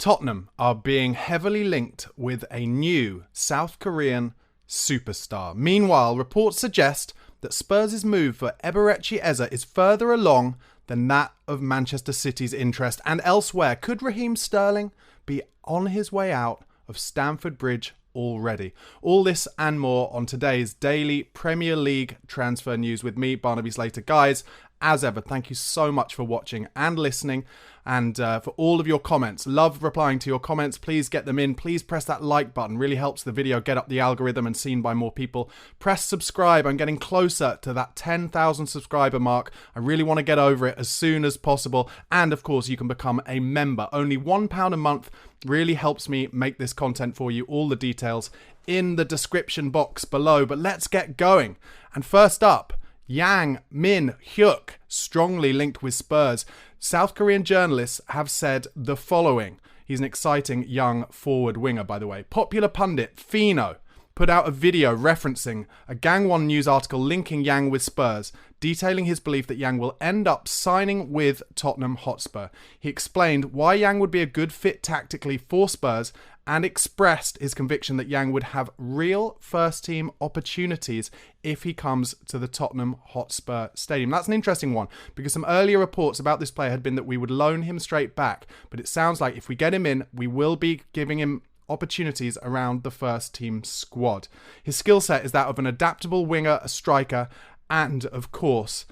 Tottenham are being heavily linked with a new South Korean superstar. Meanwhile, reports suggest that Spurs' move for Eberechi Eze is further along than that of Manchester City's interest. And elsewhere, could Raheem Sterling be on his way out of Stamford Bridge already? All this and more on today's daily Premier League transfer news with me, Barnaby Slater. Guys, as ever, thank you so much for watching and listening, and for all of your comments. Love replying to your comments. Please get them in. Please press that like button. Really helps the video get up the algorithm and seen by more people. Press subscribe. I'm getting closer to that 10,000 subscriber mark. I really want to get over it as soon as possible. And of course, you can become a member. Only £1 a month really helps me make this content for you. All the details in the description box below. But let's get going. And first up, Yang Min-hyuk, strongly linked with Spurs. South Korean journalists have said the following. He's an exciting young forward winger, by the way. Popular pundit Fino put out a video referencing a Gangwon news article linking Yang with Spurs, detailing his belief that Yang will end up signing with Tottenham Hotspur. He explained why Yang would be a good fit tactically for Spurs and expressed his conviction that Yang would have real first-team opportunities if he comes to the Tottenham Hotspur Stadium. That's an interesting one, because some earlier reports about this player had been that we would loan him straight back, but it sounds like if we get him in, we will be giving him opportunities around the first-team squad. His skill set is that of an adaptable winger, a striker, and, of course,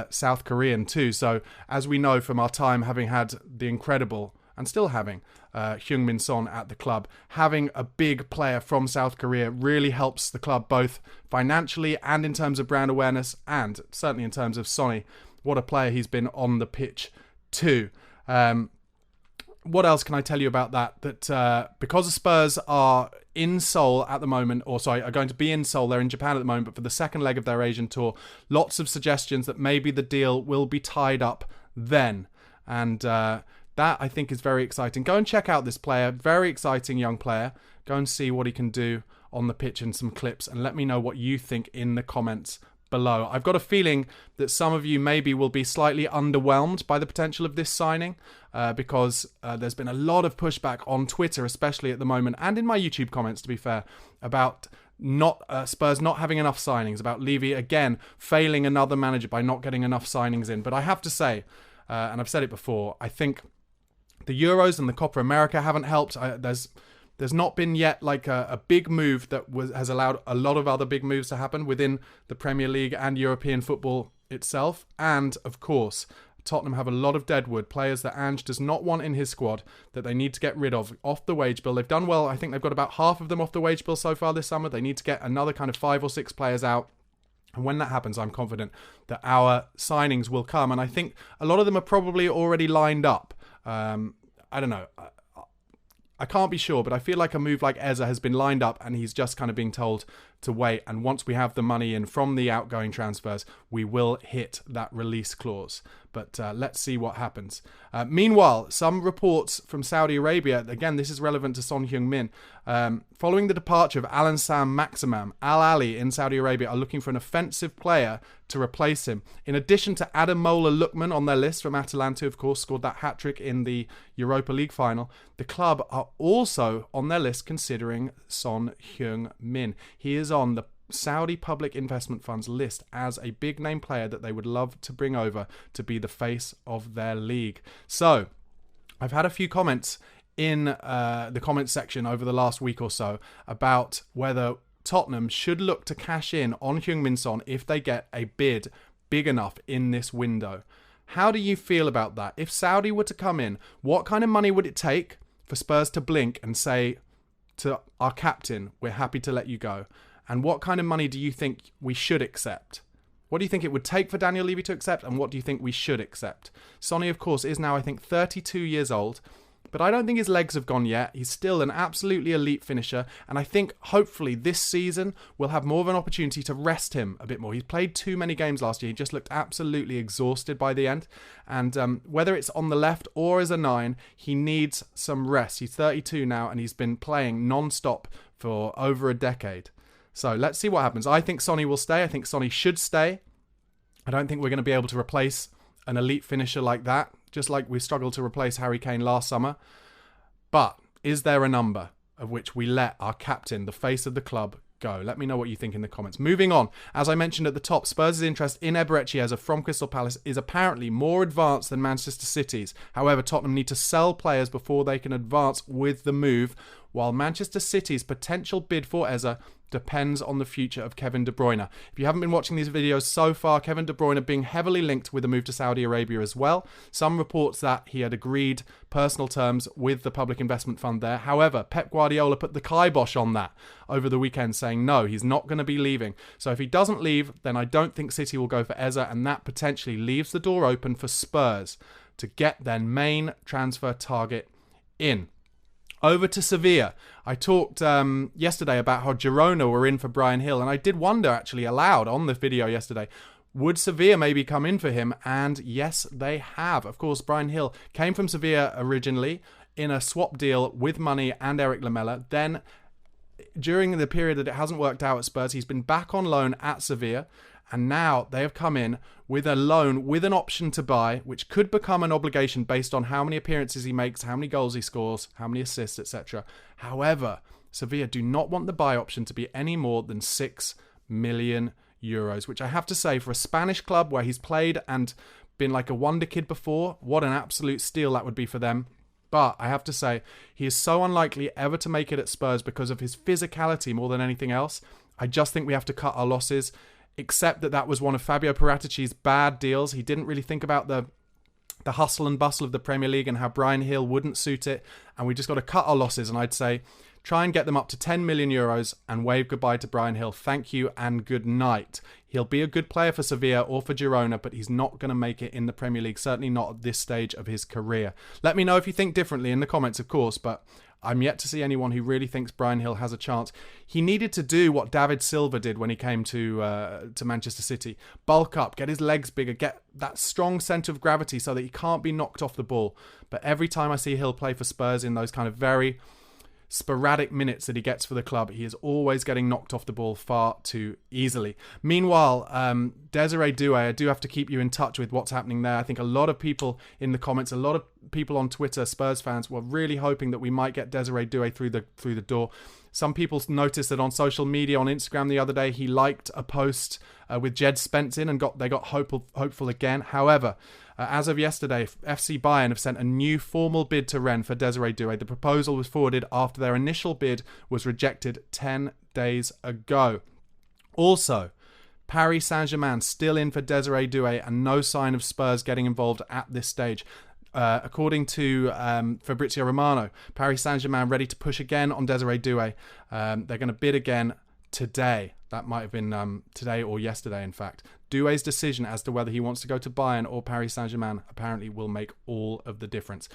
South Korean too. So, as we know from our time having had the incredible, and still having, Heung-min Saudi at the club, having a big player from South Korea really helps the club both financially and in terms of brand awareness, and certainly in terms of Sonny. What a player he's been on the pitch too. What else can I tell you about that? That because the Spurs are in Seoul at the moment, are going to be in Seoul, they're in Japan at the moment, but for the second leg of their Asian tour, lots of suggestions that maybe the deal will be tied up then. And that, I think, is very exciting. Go and check out this player. Very exciting young player. Go and see what he can do on the pitch in some clips, and let me know what you think in the comments below. I've got a feeling that some of you maybe will be slightly underwhelmed by the potential of this signing because there's been a lot of pushback on Twitter, especially at the moment, and in my YouTube comments, to be fair, about Spurs not having enough signings, about Levy, again, failing another manager by not getting enough signings in. But I have to say, and I've said it before, I think the Euros and the Copa America haven't helped. There's not been yet like a big move that has allowed a lot of other big moves to happen within the Premier League and European football itself. And, of course, Tottenham have a lot of deadwood, players that Ange does not want in his squad, that they need to get rid of off the wage bill. They've done well. I think they've got about half of them off the wage bill so far this summer. They need to get another kind of 5 or 6 players out. And when that happens, I'm confident that our signings will come. And I think a lot of them are probably already lined up. I don't know. I can't be sure, but I feel like a move like Eze has been lined up and he's just kind of being told to wait. And once we have the money in from the outgoing transfers, we will hit that release clause. But let's see what happens. Meanwhile, some reports from Saudi Arabia, again, this is relevant to Son Heung-min. Following the departure of Al Sam Maximam, Al Ali in Saudi Arabia are looking for an offensive player to replace him. In addition to Ademola Lookman on their list from Atalanta, of course, scored that hat-trick in the Europa League final, the club are also on their list considering Son Heung-min. He is on the Saudi Public Investment Fund's list as a big name player that they would love to bring over to be the face of their league. So, I've had a few comments in the comments section over the last week or so about whether Tottenham should look to cash in on Heung-min Saudi if they get a bid big enough in this window. How do you feel about that? If Saudi were to come in, what kind of money would it take for Spurs to blink and say to our captain, we're happy to let you go? And what kind of money do you think we should accept? What do you think it would take for Daniel Levy to accept? And what do you think we should accept? Sonny, of course, is now, I think, 32 years old. But I don't think his legs have gone yet. He's still an absolutely elite finisher. And I think, hopefully, this season we'll have more of an opportunity to rest him a bit more. He's played too many games last year. He just looked absolutely exhausted by the end. And whether it's on the left or as a 9, he needs some rest. He's 32 now, and he's been playing non-stop for over a decade. So let's see what happens. I think Sonny will stay. I think Sonny should stay. I don't think we're going to be able to replace an elite finisher like that, just like we struggled to replace Harry Kane last summer. But is there a number of which we let our captain, the face of the club, go? Let me know what you think in the comments. Moving on, as I mentioned at the top, Spurs' interest in Eberechi Eze from Crystal Palace is apparently more advanced than Manchester City's. However, Tottenham need to sell players before they can advance with the move, while Manchester City's potential bid for Eze depends on the future of Kevin De Bruyne. If you haven't been watching these videos so far, Kevin De Bruyne being heavily linked with a move to Saudi Arabia as well. Some reports that he had agreed personal terms with the public investment fund there. However, Pep Guardiola put the kibosh on that over the weekend, saying no, he's not going to be leaving. So if he doesn't leave, then I don't think City will go for Eze, and that potentially leaves the door open for Spurs to get their main transfer target in. Over to Sevilla. I talked yesterday about how Girona were in for Bryan Gil, and I did wonder actually aloud on the video yesterday, would Sevilla maybe come in for him? And yes, they have. Of course, Bryan Gil came from Sevilla originally in a swap deal with money and Eric Lamela. Then, during the period that it hasn't worked out at Spurs, he's been back on loan at Sevilla. And now they have come in with a loan with an option to buy, which could become an obligation based on how many appearances he makes, how many goals he scores, how many assists, etc. However, Sevilla do not want the buy option to be any more than €6 million, which I have to say, for a Spanish club where he's played and been like a wonder kid before, what an absolute steal that would be for them. But I have to say, he is so unlikely ever to make it at Spurs because of his physicality more than anything else. I just think we have to cut our losses. Except that was one of Fabio Paratici's bad deals. He didn't really think about the hustle and bustle of the Premier League and how Bryan Gil wouldn't suit it. And we just got to cut our losses. And I'd say try and get them up to €10 million and wave goodbye to Bryan Gil. Thank you and good night. He'll be a good player for Sevilla or for Girona, but he's not going to make it in the Premier League. Certainly not at this stage of his career. Let me know if you think differently in the comments, of course, but I'm yet to see anyone who really thinks Bryan Gil has a chance. He needed to do what David Silva did when he came to Manchester City. Bulk up, get his legs bigger, get that strong centre of gravity so that he can't be knocked off the ball. But every time I see Gil play for Spurs in those kind of very sporadic minutes that he gets for the club, he is always getting knocked off the ball far too easily. Meanwhile, Desiree Doué, I do have to keep you in touch with what's happening there. I think a lot of people in the comments, a lot of people on Twitter, Spurs fans, were really hoping that we might get Desiree Doué through the door. Some people noticed that on social media, on Instagram the other day, he liked a post with Jed Spence in and they got hopeful again. However, as of yesterday, FC Bayern have sent a new formal bid to Rennes for Desiree Doué. The proposal was forwarded after their initial bid was rejected 10 days ago. Also, Paris Saint-Germain still in for Desiree Doué and no sign of Spurs getting involved at this stage. According to Fabrizio Romano, Paris Saint-Germain ready to push again on Desiree Doué. They're going to bid again today. That might have been today or yesterday, in fact. Doué's decision as to whether he wants to go to Bayern or Paris Saint-Germain apparently will make all of the difference.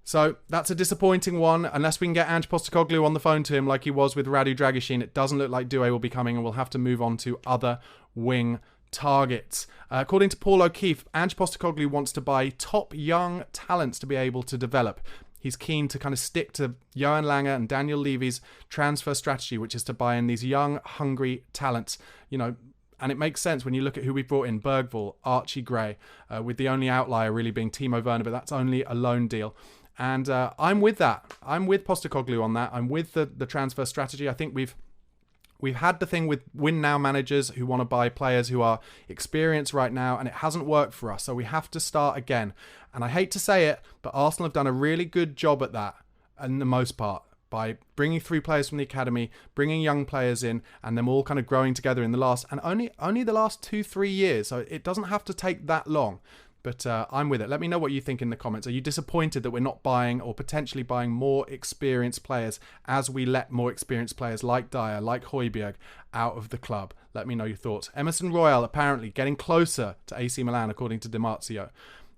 So that's a disappointing one. Unless we can get Ange Postecoglou on the phone to him like he was with Radu Dragusin, it doesn't look like Doué will be coming, and we'll have to move on to other wing targets. According to Paul O'Keefe, Ange Postecoglou wants to buy top young talents to be able to develop. He's keen to kind of stick to Johan Lange and Daniel Levy's transfer strategy, which is to buy in these young, hungry talents. You know, and it makes sense when you look at who we brought in: Bergvall, Archie Gray, with the only outlier really being Timo Werner, but that's only a loan deal. And I'm with that. I'm with Postecoglou on that. I'm with the transfer strategy. I think we've had the thing with win now managers who want to buy players who are experienced right now, and it hasn't worked for us. So we have to start again. And I hate to say it, but Arsenal have done a really good job at that, in the most part, by bringing through players from the academy, bringing young players in, and them all kind of growing together in the last, and only the last 2-3 years. So it doesn't have to take that long. But I'm with it. Let me know what you think in the comments. Are you disappointed that we're not buying or potentially buying more experienced players as we let more experienced players like Dyer, like Højbjerg out of the club? Let me know your thoughts. Emerson Royal apparently getting closer to AC Milan, according to Di Marzio.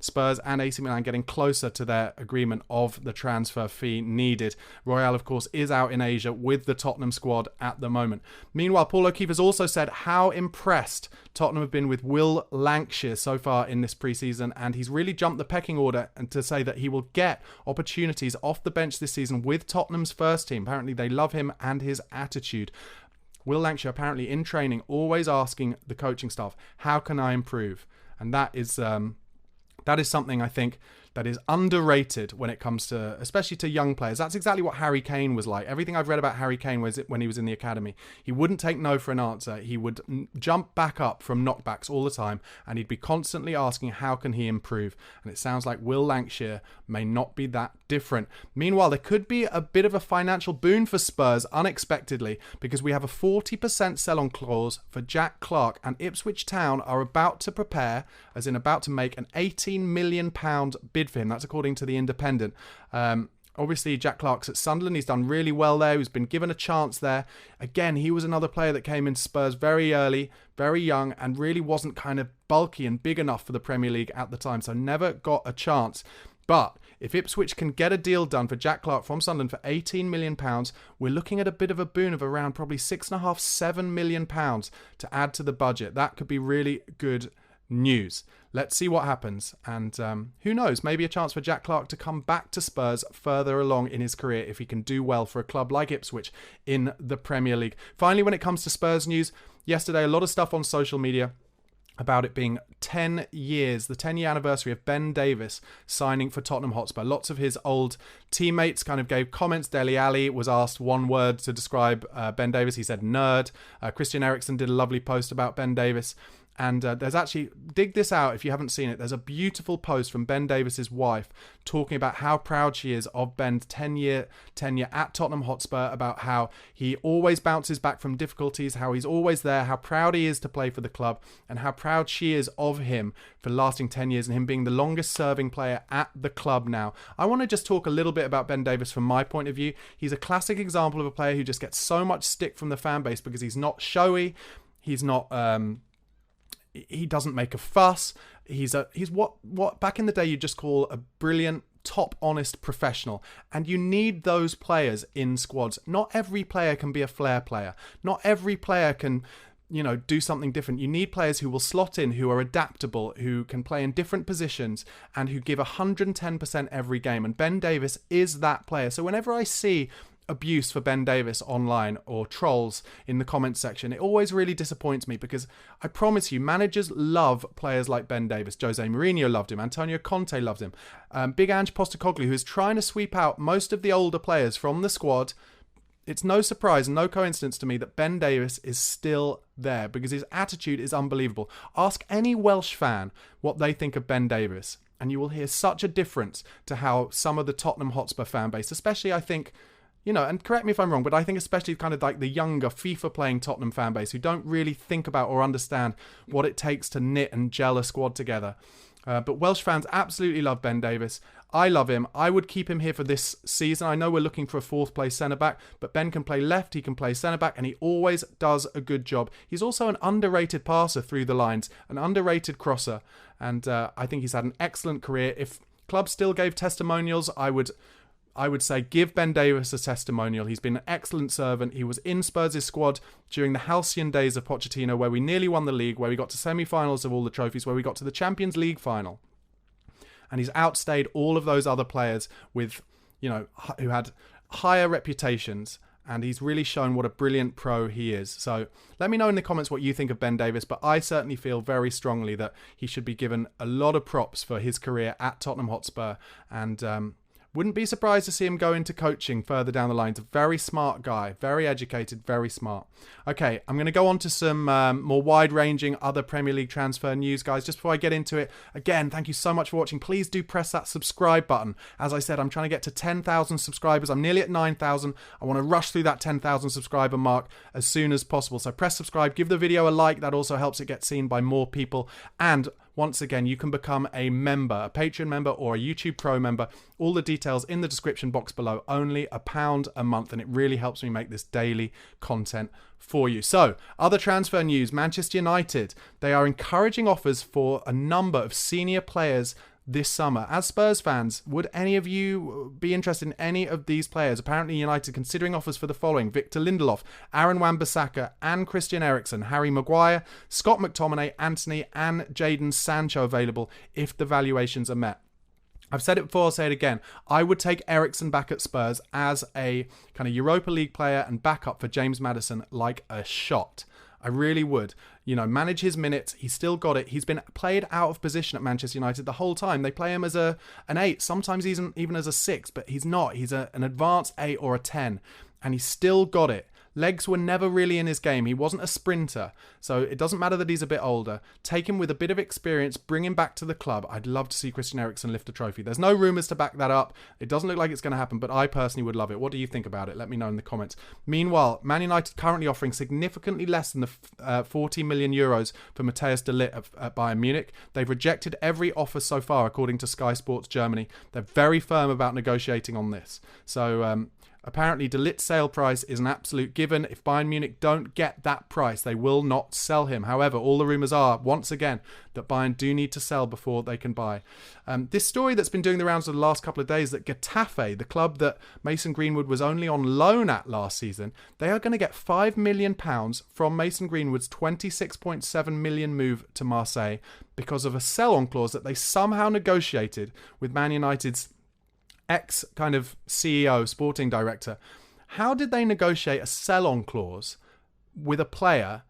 Spurs and AC Milan getting closer to their agreement of the transfer fee needed. Royal, of course, is out in Asia with the Tottenham squad at the moment. Meanwhile, Paul O'Keefe has also said how impressed Tottenham have been with Will Lancashire so far in this pre-season, and he's really jumped the pecking order and to say that he will get opportunities off the bench this season with Tottenham's first team. Apparently, they love him and his attitude. Will Lancashire apparently in training always asking the coaching staff, how can I improve? And that is something I think that is underrated when it comes to, especially to young players. That's exactly what Harry Kane was like. Everything I've read about Harry Kane was when he was in the academy. He wouldn't take no for an answer. He would jump back up from knockbacks all the time, and he'd be constantly asking how can he improve. And it sounds like Will Lancashire may not be that different. Meanwhile, there could be a bit of a financial boon for Spurs unexpectedly, because we have a 40% sell-on clause for Jack Clarke, and Ipswich Town are about to prepare, as in about to make an £18 million bid for him. That's according to The Independent. Obviously, Jack Clarke's at Sunderland. He's done really well there. He's been given a chance there. Again, he was another player that came into Spurs very early, very young, and really wasn't kind of bulky and big enough for the Premier League at the time, so never got a chance. But if Ipswich can get a deal done for Jack Clarke from Sunderland for £18 million, we're looking at a bit of a boon of around probably £6.5–7 million to add to the budget. That could be really good news. Let's see what happens. And who knows, maybe a chance for Jack Clarke to come back to Spurs further along in his career if he can do well for a club like Ipswich in the Premier League. Finally, when it comes to Spurs news, yesterday a lot of stuff on social media about it being 10 years, the 10-year anniversary of Ben Davies signing for Tottenham Hotspur. Lots of his old teammates kind of gave comments. Dele Alli was asked one word to describe Ben Davies. He said nerd. Christian Eriksen did a lovely post about Ben Davies. And there's actually, dig this out if you haven't seen it, there's a beautiful post from Ben Davies' wife talking about how proud she is of Ben's 10-year tenure at Tottenham Hotspur, about how he always bounces back from difficulties, how he's always there, how proud he is to play for the club, and how proud she is of him for lasting 10 years and him being the longest serving player at the club now. I want to just talk a little bit about Ben Davies from my point of view. He's a classic example of a player who just gets so much stick from the fan base because he's not showy, he's not... he doesn't make a fuss. He's what back in the day you'd just call a brilliant, top honest professional. And you need those players in squads. Not every player can be a flair player. Not every player can, do something different. You need players who will slot in, who are adaptable, who can play in different positions, and who give 110% every game. And Ben Davies is that player. So whenever I see abuse for Ben Davies online or trolls in the comments section, it always really disappoints me, because I promise you, managers love players like Ben Davies. Jose Mourinho loved him. Antonio Conte loved him. Big Ange Postecoglou, who is trying to sweep out most of the older players from the squad. It's no surprise and no coincidence to me that Ben Davies is still there, because his attitude is unbelievable. Ask any Welsh fan what they think of Ben Davies, and you will hear such a difference to how some of the Tottenham Hotspur fan base, especially I think, and correct me if I'm wrong, but I think especially kind of like the younger FIFA-playing Tottenham fan base who don't really think about or understand what it takes to knit and gel a squad together. But Welsh fans absolutely love Ben Davies. I love him. I would keep him here for this season. I know we're looking for a fourth place centre-back, but Ben can play left, he can play centre-back, and he always does a good job. He's also an underrated passer through the lines, an underrated crosser, and I think he's had an excellent career. If clubs still gave testimonials, I would say give Ben Davies a testimonial. He's been an excellent servant. He was in Spurs' squad during the halcyon days of Pochettino, where we nearly won the league, where we got to semi-finals of all the trophies, where we got to the Champions League final. And he's outstayed all of those other players with, who had higher reputations. And he's really shown what a brilliant pro he is. So let me know in the comments what you think of Ben Davies. But I certainly feel very strongly that he should be given a lot of props for his career at Tottenham Hotspur. And wouldn't be surprised to see him go into coaching further down the line. He's a very smart guy, very educated, very smart. Okay, I'm going to go on to some more wide-ranging other Premier League transfer news, guys. Just before I get into it, again, thank you so much for watching. Please do press that subscribe button. As I said, I'm trying to get to 10,000 subscribers. I'm nearly at 9,000. I want to rush through that 10,000 subscriber mark as soon as possible. So press subscribe, give the video a like. That also helps it get seen by more people. And once again, you can become a member, a Patreon member or a YouTube Pro member. All the details in the description box below. Only £1 a month, and it really helps me make this daily content for you. So, other transfer news. Manchester United, they are encouraging offers for a number of senior players this summer. As Spurs fans, would any of you be interested in any of these players? Apparently United considering offers for the following: Victor Lindelof, Aaron Wan-Bissaka and Christian Eriksen, Harry Maguire, Scott McTominay, Anthony and Jadon Sancho available if the valuations are met. I've said it before, I'll say it again. I would take Eriksen back at Spurs as a kind of Europa League player and backup for James Maddison like a shot. I really would. Manage his minutes. He's still got it. He's been played out of position at Manchester United the whole time. They play him as an 8, sometimes even as a 6, but he's not. He's an advanced 8 or a 10, and he's still got it. Legs were never really in his game. He wasn't a sprinter. So it doesn't matter that he's a bit older. Take him with a bit of experience, bring him back to the club. I'd love to see Christian Eriksen lift a trophy. There's no rumours to back that up. It doesn't look like it's going to happen, but I personally would love it. What do you think about it? Let me know in the comments. Meanwhile, Man United currently offering significantly less than the 40 million euros for Matthias de Ligt at Bayern Munich. They've rejected every offer so far, according to Sky Sports Germany. They're very firm about negotiating on this. So, apparently, De Ligt's sale price is an absolute given. If Bayern Munich don't get that price, they will not sell him. However, all the rumours are, once again, that Bayern do need to sell before they can buy. This story that's been doing the rounds of the last couple of days, that Getafe, the club that Mason Greenwood was only on loan at last season, they are going to get £5 million from Mason Greenwood's £26.7 million move to Marseille because of a sell-on clause that they somehow negotiated with Man United's ex kind of CEO, sporting director. How did they negotiate a sell-on clause with a player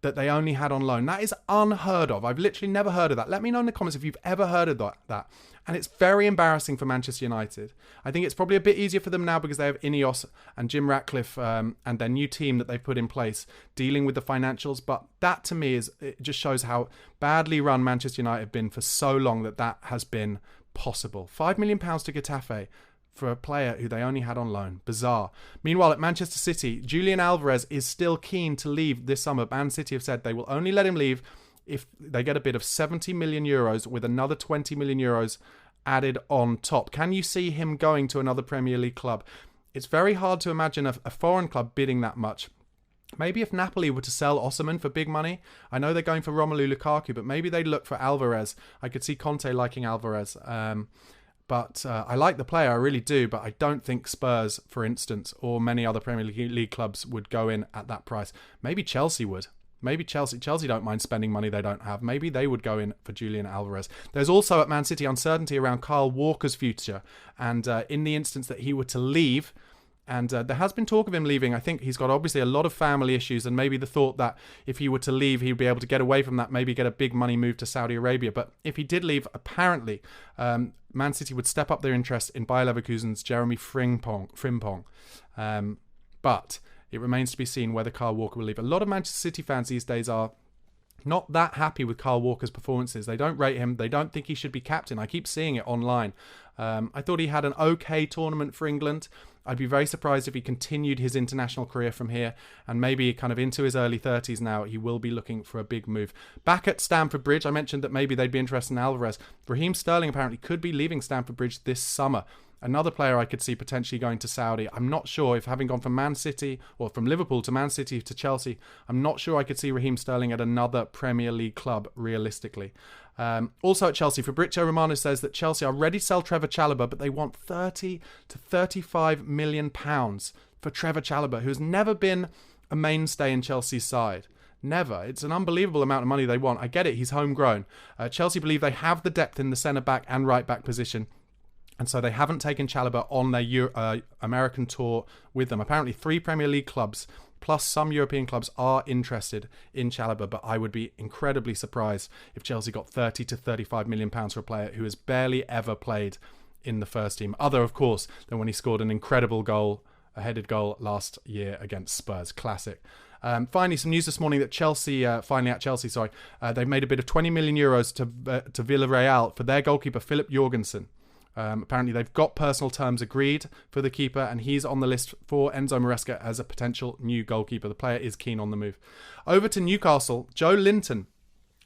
that they only had on loan? That is unheard of. I've literally never heard of that. Let me know in the comments if you've ever heard of that. And it's very embarrassing for Manchester United. I think it's probably a bit easier for them now because they have Ineos and Jim Ratcliffe and their new team that they've put in place dealing with the financials. But that to me it just shows how badly run Manchester United have been for so long that has been possible. £5 million to Getafe for a player who they only had on loan. Bizarre. Meanwhile, at Manchester City, Julian Alvarez is still keen to leave this summer. Man City have said they will only let him leave if they get a bid of 70 million euros with another 20 million euros added on top. Can you see him going to another Premier League club? It's very hard to imagine a foreign club bidding that much. Maybe if Napoli were to sell Osimhen for big money. I know they're going for Romelu Lukaku, but maybe they'd look for Alvarez. I could see Conte liking Alvarez. But I like the player, I really do. But I don't think Spurs, for instance, or many other Premier League clubs would go in at that price. Maybe Chelsea would. Maybe Chelsea don't mind spending money they don't have. Maybe they would go in for Julian Alvarez. There's also at Man City uncertainty around Kyle Walker's future. And in the instance that he were to leave, and there has been talk of him leaving. I think he's got obviously a lot of family issues, and maybe the thought that if he were to leave, he'd be able to get away from that, maybe get a big money move to Saudi Arabia. But if he did leave, apparently, Man City would step up their interest in Bayer Leverkusen's Jeremy Frimpong. But it remains to be seen whether Kyle Walker will leave. A lot of Manchester City fans these days are not that happy with Kyle Walker's performances. They don't rate him. They don't think he should be captain. I keep seeing it online. I thought he had an okay tournament for England. I'd be very surprised if he continued his international career from here, and maybe kind of into his early 30s now, he will be looking for a big move. Back at Stamford Bridge, I mentioned that maybe they'd be interested in Alvarez. Raheem Sterling apparently could be leaving Stamford Bridge this summer. Another player I could see potentially going to Saudi. I'm not sure if having gone from Man City, or from Liverpool to Man City to Chelsea, I'm not sure I could see Raheem Sterling at another Premier League club realistically. Also at Chelsea, Fabrizio Romano says that Chelsea are ready to sell Trevor Chalobah, but they want 30 to 35 million pounds for Trevor Chalobah, who's never been a mainstay in Chelsea's side. Never. It's an unbelievable amount of money they want. I get it, he's homegrown. Chelsea believe they have the depth in the centre-back and right-back position, and so they haven't taken Chalobah on their American tour with them. Apparently 3 Premier League clubs plus some European clubs are interested in Chalobah, but I would be incredibly surprised if Chelsea got 30 to 35 million pounds for a player who has barely ever played in the first team. Other, of course, than when he scored an incredible goal, a headed goal last year against Spurs. Classic. Finally, some news this morning that Chelsea, they've made a bid of 20 million euros to Villarreal for their goalkeeper, Philip Jorgensen. Apparently they've got personal terms agreed for the keeper, and he's on the list for Enzo Maresca as a potential new goalkeeper. The player is keen on the move. Over to Newcastle, Joe Linton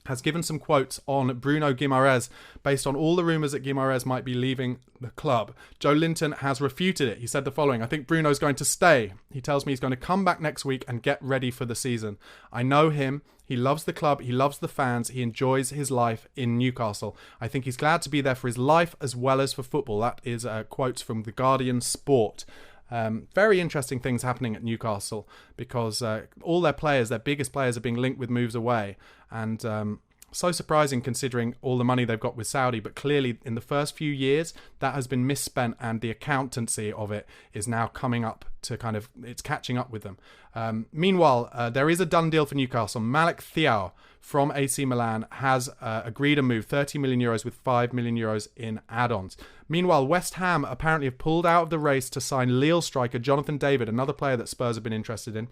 has given some quotes on Bruno Guimaraes based on all the rumours that Guimaraes might be leaving the club. Joe Linton has refuted it. He said the following: I think Bruno's going to stay. He tells me he's going to come back next week and get ready for the season. I know him. He loves the club. He loves the fans. He enjoys his life in Newcastle. I think he's glad to be there for his life as well as for football. That is quotes from The Guardian Sport. Very interesting things happening at Newcastle because all their players, their biggest players, are being linked with moves away. And So surprising considering all the money they've got with Saudi, but clearly in the first few years that has been misspent, and the accountancy of it is now coming up to it's catching up with them. Meanwhile, there is a done deal for Newcastle. Malik Thiaw from AC Milan has agreed a move, 30 million euros with 5 million euros in add-ons. Meanwhile, West Ham apparently have pulled out of the race to sign Lille striker Jonathan David, another player that Spurs have been interested in.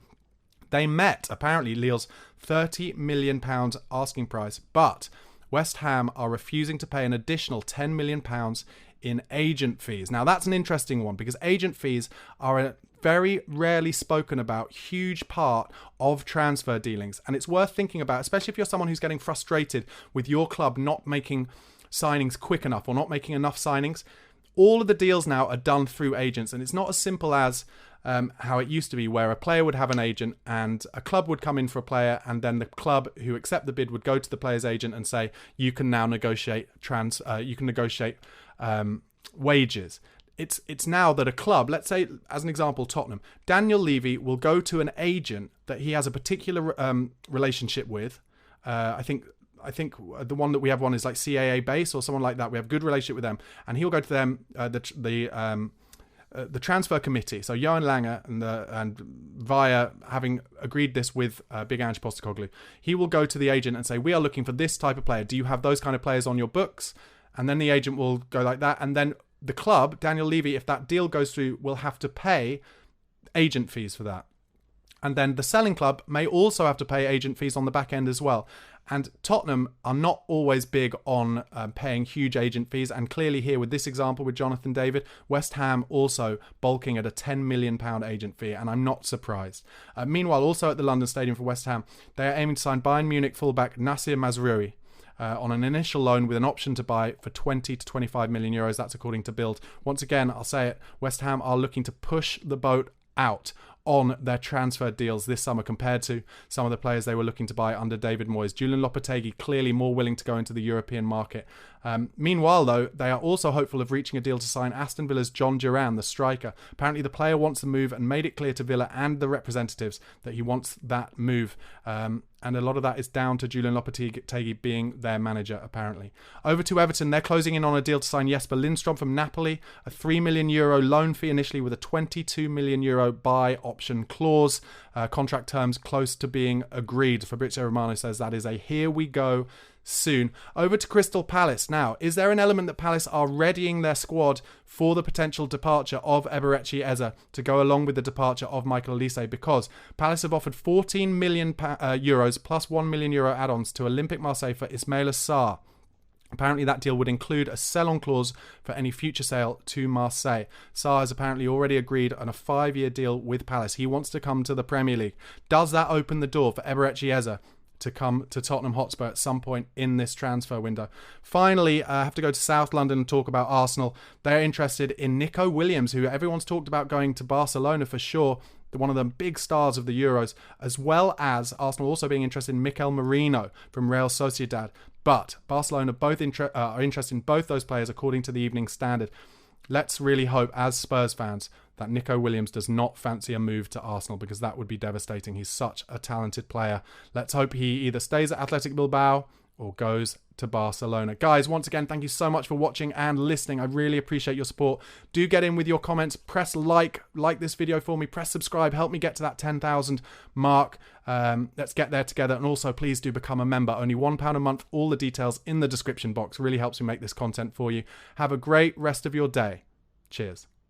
They met, apparently, Lille's £30 million asking price, but West Ham are refusing to pay an additional £10 million in agent fees. Now, that's an interesting one, because agent fees are a very rarely spoken about huge part of transfer dealings. And it's worth thinking about, especially if you're someone who's getting frustrated with your club not making signings quick enough or not making enough signings. All of the deals now are done through agents, and it's not as simple as how it used to be, where a player would have an agent and a club would come in for a player, and then the club who accept the bid would go to the player's agent and say, you can now negotiate wages. It's now that a club, let's say as an example Tottenham, Daniel Levy will go to an agent that he has a particular relationship with. I think the one that we have is like CAA base or someone like that. We have a good relationship with them, and he'll go to them, the transfer committee. So Johan Lange and via having agreed this with Big Ange Postecoglou, he will go to the agent and say, we are looking for this type of player. Do you have those kind of players on your books? And then the agent will go like that, and then the club, Daniel Levy, if that deal goes through, will have to pay agent fees for that. And then the selling club may also have to pay agent fees on the back end as well. And Tottenham are not always big on paying huge agent fees. And clearly here with this example with Jonathan David, West Ham also bulking at a £10 million agent fee. And I'm not surprised. Meanwhile, also at the London Stadium for West Ham, they are aiming to sign Bayern Munich fullback Nasser Mazraoui on an initial loan with an option to buy for 20 to 25 million euros. That's according to Bild. Once again, I'll say it, West Ham are looking to push the boat out on their transfer deals this summer compared to some of the players they were looking to buy under David Moyes. Julian Lopetegui clearly more willing to go into the European market. Meanwhile, though, they are also hopeful of reaching a deal to sign Aston Villa's John Duran, the striker. Apparently, the player wants the move and made it clear to Villa and the representatives that he wants that move. And a lot of that is down to Julian Lopetegui being their manager, apparently. Over to Everton, they're closing in on a deal to sign Jesper Lindstrom from Napoli, a €3 million loan fee initially with a €22 million buy option clause. Contract terms close to being agreed. Fabrizio Romano says that is a here we go soon. Over to Crystal Palace now. Is there an element that Palace are readying their squad for the potential departure of Eberechi Eze to go along with the departure of Michael Olise? Because Palace have offered €14 million euros plus €1 million add-ons to Olympique Marseille for Ismaila Sarr. Apparently that deal would include a sell-on clause for any future sale to Marseille. Sarr has apparently already agreed on a 5-year deal with Palace. He wants to come to the Premier League. Does that open the door for Eberechi Eze to come to Tottenham Hotspur at some point in this transfer window? Finally, I have to go to South London and talk about Arsenal. They're interested in Nico Williams, who everyone's talked about going to Barcelona for sure, one of the big stars of the Euros, as well as Arsenal also being interested in Mikel Merino from Real Sociedad. But Barcelona both are interested in both those players according to the Evening Standard. Let's really hope, as Spurs fans, that Nico Williams does not fancy a move to Arsenal, because that would be devastating. He's such a talented player. Let's hope he either stays at Athletic Bilbao or goes to Barcelona. Guys, once again, thank you so much for watching and listening. I really appreciate your support. Do get in with your comments. Press like this video for me. Press subscribe. Help me get to that 10,000 mark. Let's get there together. And also, please do become a member. Only £1 a month. All the details in the description box. Really helps me make this content for you. Have a great rest of your day. Cheers.